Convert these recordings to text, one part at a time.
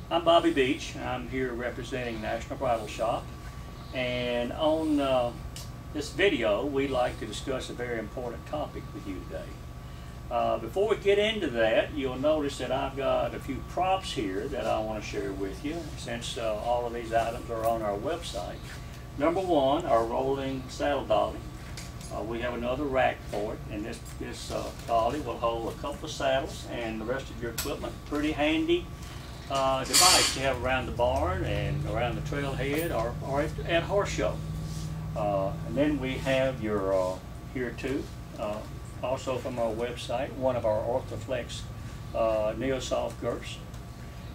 I'm Bobby Beech. I'm here representing National Bridle Shop, and on this video we'd like to discuss a very important topic with you today. Before we get into that, you'll notice that I've got a few props here that I want to share with you, since all of these items are on our website. Number one, our rolling saddle dolly. We have another rack for it, and this dolly will hold a couple of saddles and the rest of your equipment. Pretty handy device to have around the barn and around the trailhead or at horse show. And then we have your here too, also from our website, one of our Orthoflex Neo-Soft girths.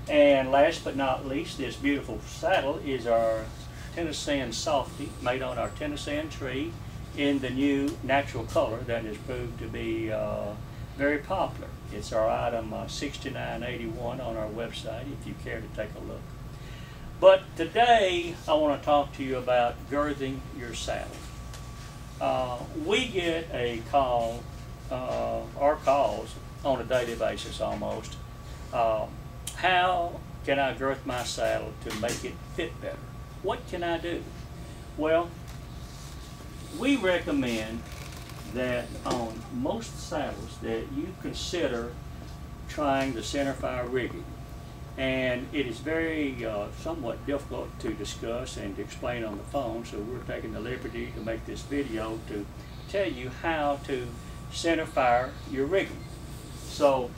And last but not least, this beautiful saddle is our Tennessean Softy, made on our Tennessean tree in the new natural color that has proved to be very popular. It's our item 6981 on our website if you care to take a look. But today I want to talk to you about girthing your saddle. We get a call, or calls on a daily basis almost. How can I girth my saddle to make it fit better? What can I do? Well, we recommend that on most saddles that you consider trying the centerfire rigging. And it is very somewhat difficult to discuss and to explain on the phone, so we're taking the liberty to make this video to tell you how to centerfire your rigging. So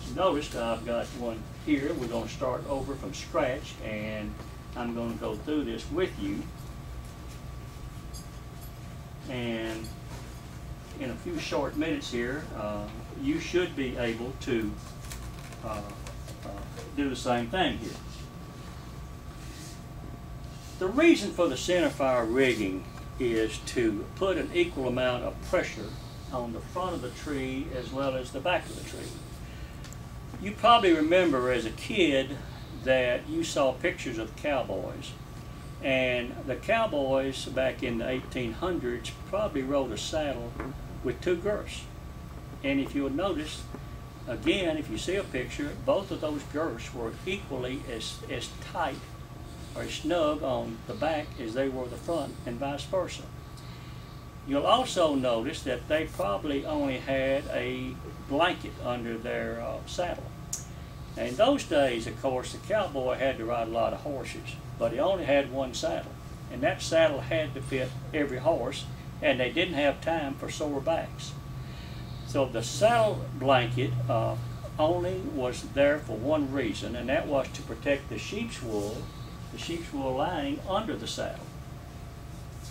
you noticed I've got one here. We're going to start over from scratch, and I'm going to go through this with you. And in a few short minutes here, you should be able to do the same thing here. The reason for the centerfire rigging is to put an equal amount of pressure on the front of the tree as well as the back of the tree. You probably remember as a kid that you saw pictures of cowboys. And the cowboys back in the 1800s probably rode a saddle with two girths. And if you'll notice, again, if you see a picture, both of those girths were equally as tight or snug on the back as they were the front, and vice versa. You'll also notice that they probably only had a blanket under their saddle. And in those days, of course, the cowboy had to ride a lot of horses, but he only had one saddle, and that saddle had to fit every horse, and they didn't have time for sore backs. So the saddle blanket only was there for one reason, and that was to protect the sheep's wool lining under the saddle.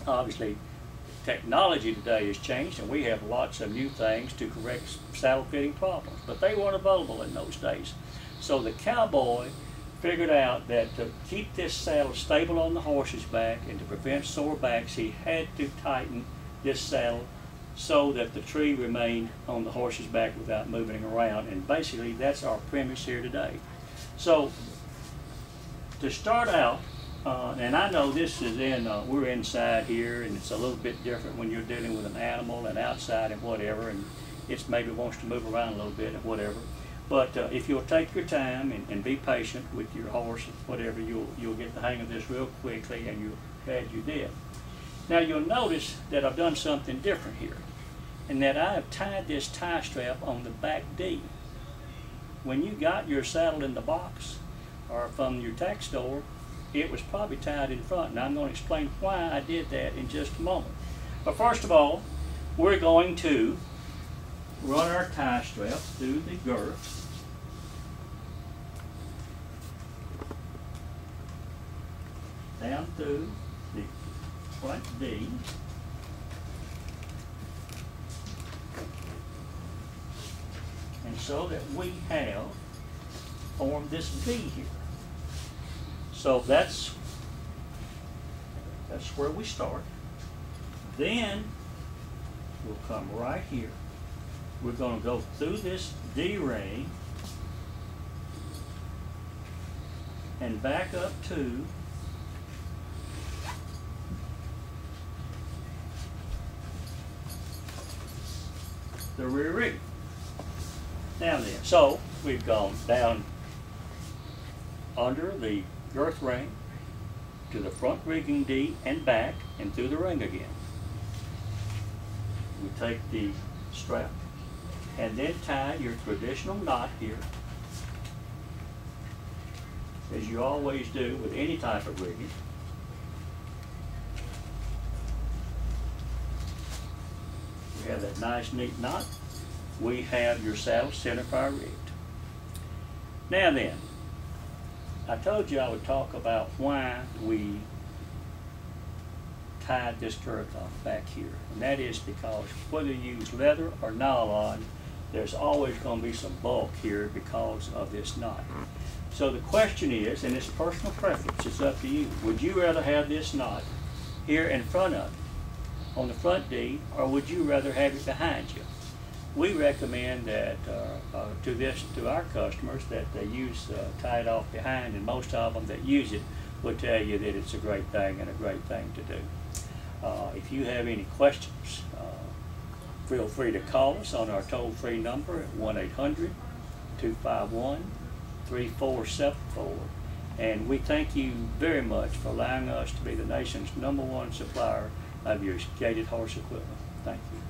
Obviously, technology today has changed, and we have lots of new things to correct saddle fitting problems, but they weren't available in those days. So the cowboy figured out that to keep this saddle stable on the horse's back and to prevent sore backs, he had to tighten this saddle so that the tree remained on the horse's back without moving around. And basically that's our premise here today. So to start out, and I know this is we're inside here, and it's a little bit different when you're dealing with an animal and outside and whatever, and it maybe wants to move around a little bit and whatever. But if you'll take your time and be patient with your horse and whatever, you'll get the hang of this real quickly, and you're glad you did. Now you'll notice that I've done something different here, and that I have tied this tie strap on the back D. When you got your saddle in the box or from your tack store, it was probably tied in front, and I'm going to explain why I did that in just a moment. But first of all, we're going to run our tie strap through the girth, down through the front D, and so that we have formed this V here. So that's where we start. Then we'll come right here. We're going to go through this D ring and back up to the rear rig. Now then, so we've gone down under the girth ring to the front rigging D and back and through the ring again. We take the strap and then tie your traditional knot here, as you always do with any type of rigging. We have that nice neat knot. We have your saddle centerfire rigged. Now then, I told you I would talk about why we tied this girth off back here, and that is because whether you use leather or nylon, there's always going to be some bulk here because of this knot. So the question is, and it's personal preference, it's up to you, would you rather have this knot here in front of you on the front D, or would you rather have it behind you? We recommend that to our customers that they use tie it off behind, and most of them that use it will tell you that it's a great thing and a great thing to do. If you have any questions, feel free to call us on our toll-free number at 1-800-251-3474. And we thank you very much for allowing us to be the nation's #1 supplier of your gated horse equipment. Thank you.